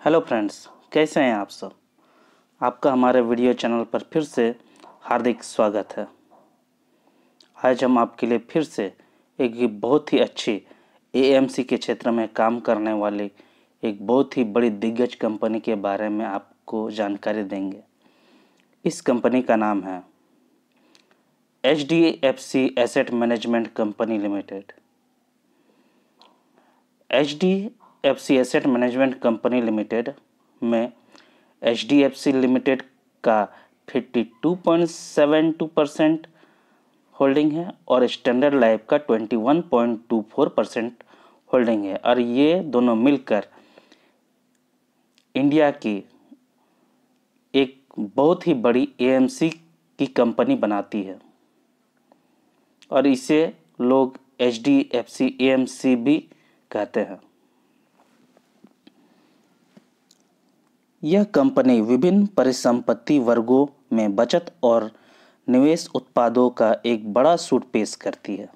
Hello friends, कैसे हैं आप सब। आपका हमारे वीडियो चैनल पर फिर से हार्दिक स्वागत है। आज हम आपके लिए फिर से एक बहुत ही अच्छी एएमसी के क्षेत्र में काम करने वाली एक बहुत ही बड़ी दिग्गज कंपनी के बारे में आपको जानकारी देंगे। इस कंपनी का नाम है HDFC asset management company limited. HDFC asset management company limited में HDFC लिमिटेड का 52.72% होल्डिंग है और स्टैंडर्ड लाइफ का 21.24% होल्डिंग है और ये दोनों मिलकर इंडिया की एक बहुत ही बड़ी एएमसी की कंपनी बनाती है और इसे लोग HDFC एएमसी भी कहते हैं। यह कंपनी विभिन्न परिसंपत्ति वर्गों में बचत और निवेश उत्पादों का एक बड़ा सूट पेश करती है।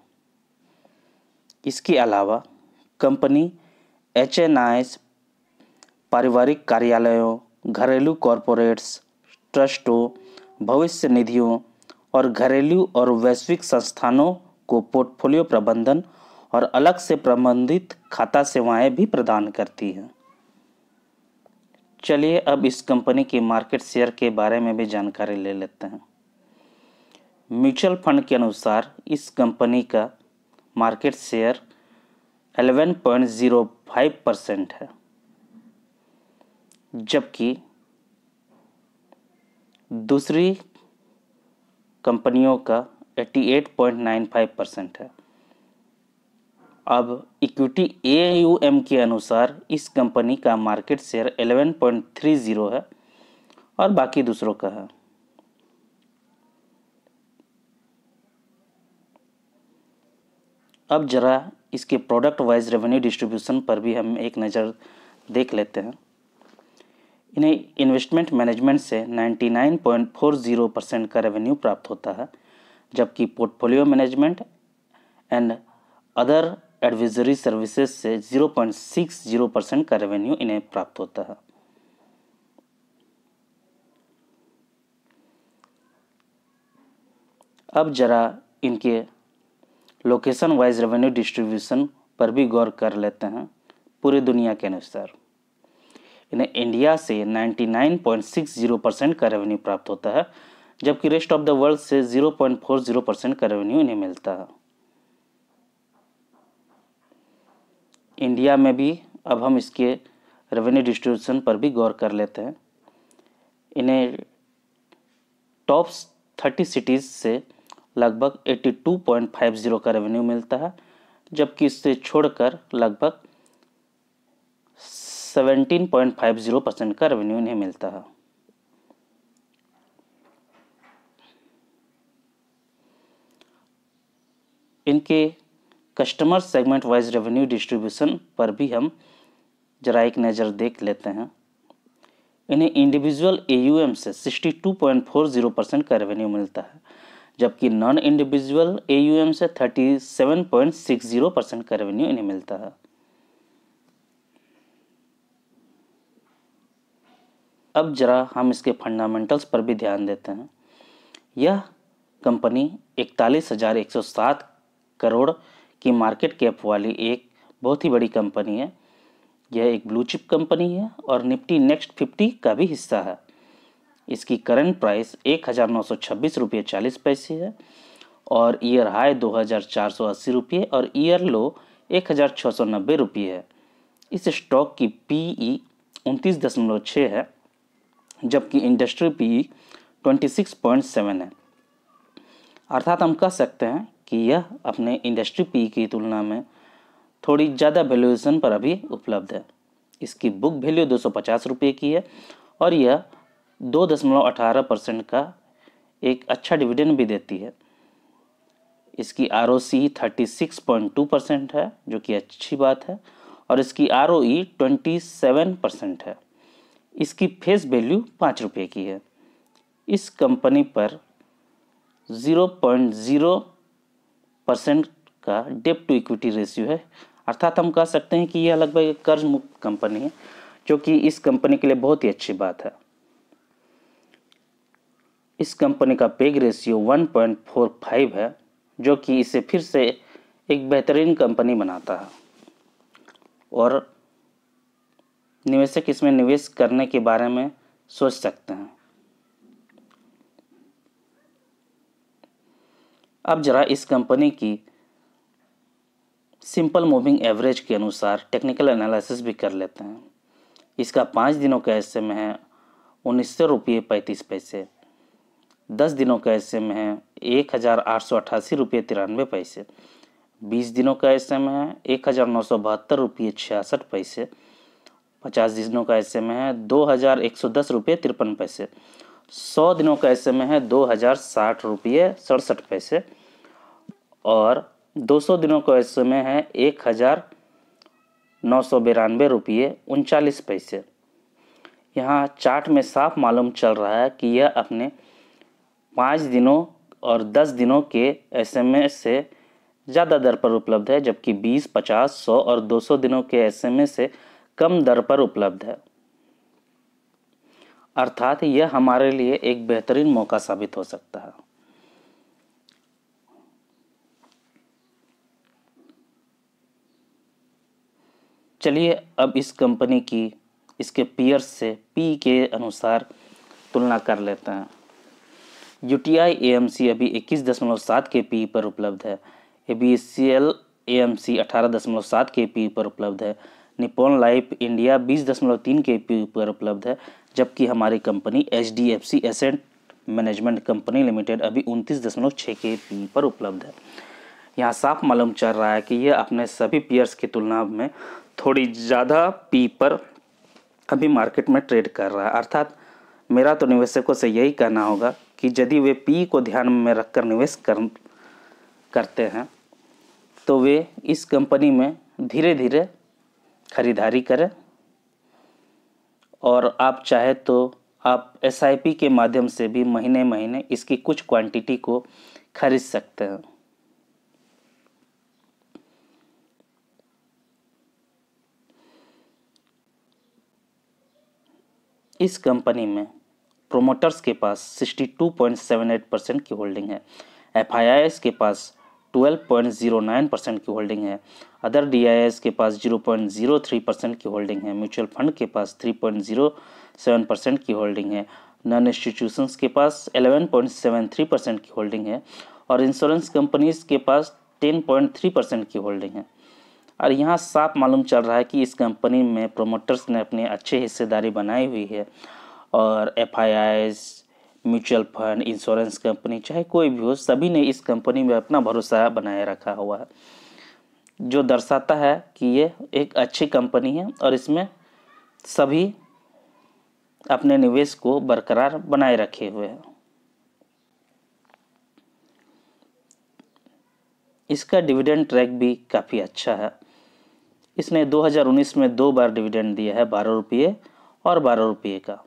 इसके अलावा कंपनी HNIs, पारिवारिक कार्यालयों, घरेलू कॉरपोरेट्स, ट्रस्टों, भविष्य निधियों और घरेलू और वैश्विक संस्थानों को पोर्टफोलियो प्रबंधन और अलग से प्रबंधित खाता सेवाएं भी प्रदान करती हैं। चलिए अब इस कंपनी के मार्केट शेयर के बारे में भी जानकारी ले लेते हैं। म्यूचुअल फंड के अनुसार इस कंपनी का मार्केट शेयर 11.05% है, जबकि दूसरी कंपनियों का 88.95% है। अब इक्विटी AUM के अनुसार इस कंपनी का मार्केट शेयर 11.30 है और बाकी दूसरों का है। अब जरा इसके प्रोडक्ट वाइज रेवेन्यू डिस्ट्रीब्यूशन पर भी हम एक नज़र देख लेते हैं। इन्हें इन्वेस्टमेंट मैनेजमेंट से 99.40% का रेवेन्यू प्राप्त होता है, जबकि portfolio management and other advisory services से 0.60% का रेवेन्यू इन्हें प्राप्त होता है। अब जरा इनके लोकेशन वाइज रेवेन्यू डिस्ट्रीब्यूशन पर भी गौर कर लेते हैं। पूरी दुनिया के अनुसार इन्हें इंडिया से 99.60% का रेवेन्यू प्राप्त होता है, जबकि रेस्ट ऑफ द वर्ल्ड से 0.40% का रेवेन्यू इन्हें मिलता है। इंडिया में भी अब हम इसके रेवेन्यू डिस्ट्रीब्यूशन पर भी गौर कर लेते हैं। इन्हें टॉप 30 सिटीज़ से लगभग 82.50 का रेवेन्यू मिलता है, जबकि इससे छोड़कर लगभग 17.50% का रेवेन्यू इन्हें मिलता है। इनके customer segment wise revenue distribution पर भी हम जरा एक नज़र देख लेते हैं। इन्हें इंडिविजुअल AUM से 62.40% का रेवेन्यू मिलता है, जबकि नॉन इंडिविजुअल AUM से 37.60% का रेवेन्यू इन्हें मिलता है। अब जरा हम इसके फंडामेंटल्स पर भी ध्यान देते हैं। यह कंपनी 41,107 करोड़ की मार्केट कैप वाली एक बहुत ही बड़ी कंपनी है। यह एक ब्लू चिप कंपनी है और निफ्टी नेक्स्ट 50 का भी हिस्सा है। इसकी करंट प्राइस 1,926 रुपये 40 पैसे है और ईयर हाई 2,480 रुपये और ईयर लो 1,690 रुपये है। इस स्टॉक की PE 29.6 है, जबकि इंडस्ट्री PE 26.7 है। अर्थात हम कह सकते हैं कि यह अपने इंडस्ट्री PE की तुलना में थोड़ी ज़्यादा वैल्यूएशन पर अभी उपलब्ध है। इसकी बुक वैल्यू 250 रुपये की है और यह 2.18% का एक अच्छा डिविडेंड भी देती है। इसकी ROCE 36.2% है, जो कि अच्छी बात है, और इसकी ROE 27% है। इसकी फेस वैल्यू 5 रुपये की है। इस कंपनी पर 0.0% का डेब्ट टू इक्विटी रेशियो है, अर्थात हम कह सकते हैं कि यह लगभग एक कर्ज मुक्त कंपनी है, जो कि इस कंपनी के लिए बहुत ही अच्छी बात है। इस कंपनी का पेग रेशियो 1.45 है, जो कि इसे फिर से एक बेहतरीन कंपनी बनाता है और निवेशक इसमें निवेश करने के बारे में सोच सकते हैं। अब जरा इस कंपनी की सिंपल मूविंग एवरेज के अनुसार टेक्निकल एनालिसिस भी कर लेते हैं। इसका 5 दिनों का एसएम है 1900 रुपये 35 पैसे, 10 दिनों का एसएम है 1888 रुपये 93 पैसे, 20 दिनों का एसएम है 1972 रुपये 66 पैसे, 50 दिनों का एसएम है 2110 रुपये 53 पैसे, 100 दिनों का एसएम है 2060 रुपये 67 पैसे और 200 दिनों का एसएम है 1992 रुपये 39 पैसे। यहाँ चार्ट में साफ मालूम चल रहा है कि यह अपने 5 दिनों और 10 दिनों के एसएमएस से ज़्यादा दर पर उपलब्ध है, जबकि 20, 50, 100 और 200 दिनों के एसएमएस से कम दर पर उपलब्ध है। अर्थात यह हमारे लिए एक बेहतरीन मौका साबित हो सकता है। चलिए अब इस कंपनी की इसके पीयर्स से पी के अनुसार तुलना कर लेते हैं। यूटीआई एएमसी अभी 21.7 के पी पर उपलब्ध है। एबीसीएल एएमसी 18.7 के पी पर उपलब्ध है। निप्पॉन लाइफ इंडिया 20.3 के पी पर उपलब्ध है, जबकि हमारी company HDFC asset management company limited अभी 29.6 के पी पर उपलब्ध है। यहाँ साफ मालूम चल रहा है कि यह अपने सभी पीयर्स की तुलना में थोड़ी ज़्यादा पी पर अभी मार्केट में ट्रेड कर रहा है। अर्थात मेरा तो निवेशकों से यही कहना होगा कि यदि वे पी को ध्यान में रखकर निवेश करते हैं तो वे इस कंपनी में धीरे धीरे खरीदारी करें और आप चाहे तो आप एसआईपी के माध्यम से भी महीने महीने इसकी कुछ क्वांटिटी को खरीद सकते हैं। इस कंपनी में प्रोमोटर्स के पास 62.78% की होल्डिंग है। एफआईआईएस के पास 12.09% की होल्डिंग है। अदर डीआईएस के पास 0.03% की होल्डिंग है। म्यूचुअल फंड के पास 3.07% की होल्डिंग है। नॉन इंस्टीट्यूशंस के पास 11.73% की होल्डिंग है और इंश्योरेंस कंपनीज के पास 10.3% की होल्डिंग है। और यहाँ साफ मालूम चल रहा है कि इस कंपनी में प्रोमोटर्स ने अपनी अच्छी हिस्सेदारी बनाई हुई है और एफआईआईएस, म्यूचुअल फंड, इंश्योरेंस कंपनी चाहे कोई भी हो, सभी ने इस कंपनी में अपना भरोसा बनाए रखा हुआ है, जो दर्शाता है कि ये एक अच्छी कंपनी है और इसमें सभी अपने निवेश को बरकरार बनाए रखे हुए हैं। इसका डिविडेंड ट्रैक भी काफ़ी अच्छा है। इसने 2019 में 2 बार डिविडेंड दिया है, 12 रुपये और 12 रुपये का।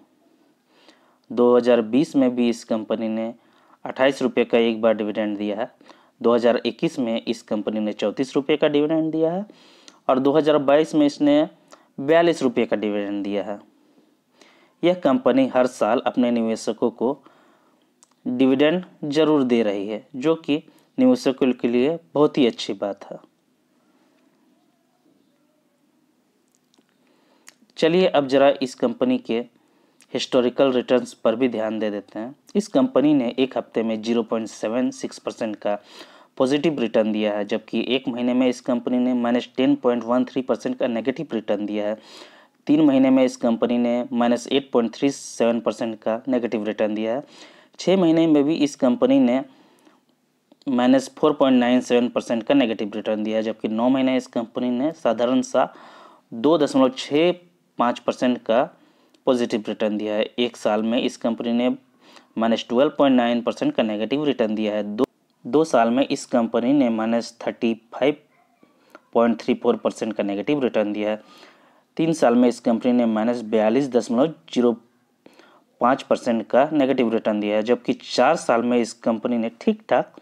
2020 में भी इस कंपनी ने 28 रुपये का एक बार डिविडेंड दिया है। 2021 में इस कंपनी ने 34 रुपये का डिविडेंड दिया है और 2022 में इसने 42 रुपये का डिविडेंड दिया है। यह कंपनी हर साल अपने निवेशकों को डिविडेंड जरूर दे रही है, जो कि निवेशकों के लिए बहुत ही अच्छी बात है। चलिए अब जरा इस कंपनी के हिस्टोरिकल रिटर्न्स पर भी ध्यान दे देते हैं। इस कंपनी ने एक हफ्ते में 0.76% का पॉजिटिव रिटर्न दिया है, जबकि एक महीने में इस कंपनी ने -10.13% का नेगेटिव रिटर्न दिया है। 3 महीने में इस कंपनी ने -8.37% का नेगेटिव रिटर्न दिया है। 6 महीने में भी इस कंपनी ने -4.97% का नेगेटिव रिटर्न दिया है, जबकि 9 महीने इस कंपनी ने साधारण सा 2.65% का पॉजिटिव रिटर्न दिया है। एक साल में इस कंपनी ने -12.9% का नेगेटिव रिटर्न दिया है। दो साल में इस कंपनी ने -35.34% का नेगेटिव रिटर्न दिया है। 3 साल में इस कंपनी ने -42.05% का नेगेटिव रिटर्न दिया है, जबकि 4 साल में इस कंपनी ने ठीक ठाक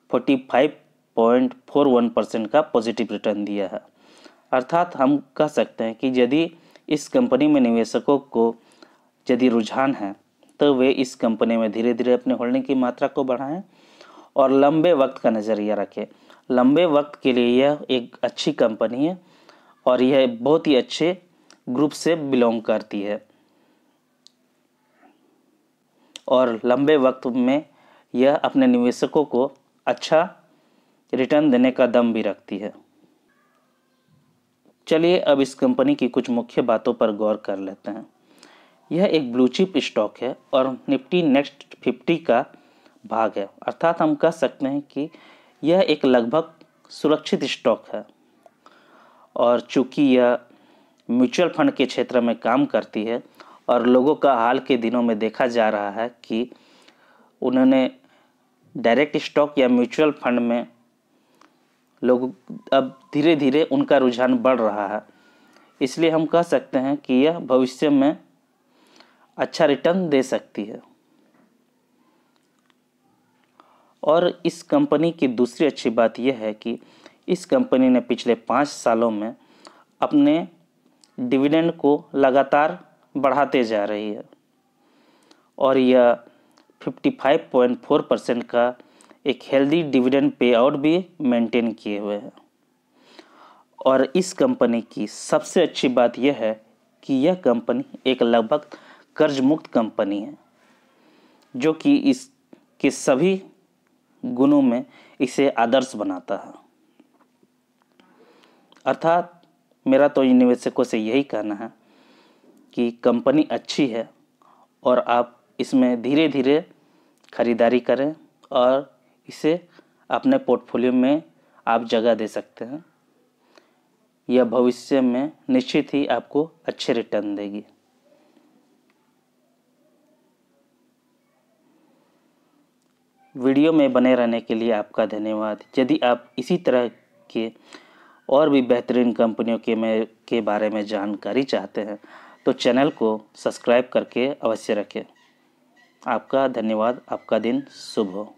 45.41% का पॉजिटिव रिटर्न दिया है। अर्थात हम कह सकते हैं कि यदि इस कंपनी में निवेशकों को यदि रुझान है तो वे इस कंपनी में धीरे धीरे अपने होल्डिंग की मात्रा को बढ़ाएं और लंबे वक्त का नज़रिया रखें। लंबे वक्त के लिए यह एक अच्छी कंपनी है और यह बहुत ही अच्छे ग्रुप से बिलोंग करती है और लंबे वक्त में यह अपने निवेशकों को अच्छा रिटर्न देने का दम भी रखती है। चलिए अब इस कंपनी की कुछ मुख्य बातों पर गौर कर लेते हैं। यह एक ब्लू चिप स्टॉक है और निफ्टी नेक्स्ट 50 का भाग है, अर्थात हम कह सकते हैं कि यह एक लगभग सुरक्षित स्टॉक है। और चूंकि यह म्यूचुअल फंड के क्षेत्र में काम करती है और लोगों का हाल के दिनों में देखा जा रहा है कि उन्होंने डायरेक्ट स्टॉक या म्यूचुअल फंड में लोग अब धीरे धीरे उनका रुझान बढ़ रहा है, इसलिए हम कह सकते हैं कि यह भविष्य में अच्छा रिटर्न दे सकती है। और इस कंपनी की दूसरी अच्छी बात यह है कि इस कंपनी ने पिछले 5 सालों में अपने डिविडेंड को लगातार बढ़ाते जा रही है और यह 55.4% का एक हेल्दी डिविडेंड पे आउट भी मेंटेन किए हुए है। और इस कंपनी की सबसे अच्छी बात यह है कि यह कंपनी एक लगभग कर्ज मुक्त कंपनी है, जो कि इसके सभी गुणों में इसे आदर्श बनाता है। अर्थात मेरा तो इन निवेशकों से यही कहना है कि कंपनी अच्छी है और आप इसमें धीरे धीरे खरीदारी करें और इसे अपने पोर्टफोलियो में आप जगह दे सकते हैं। यह भविष्य में निश्चित ही आपको अच्छे रिटर्न देगी। वीडियो में बने रहने के लिए आपका धन्यवाद। यदि आप इसी तरह के और भी बेहतरीन कंपनियों के बारे में जानकारी चाहते हैं तो चैनल को सब्सक्राइब करके अवश्य रखें। आपका धन्यवाद। आपका दिन शुभ हो।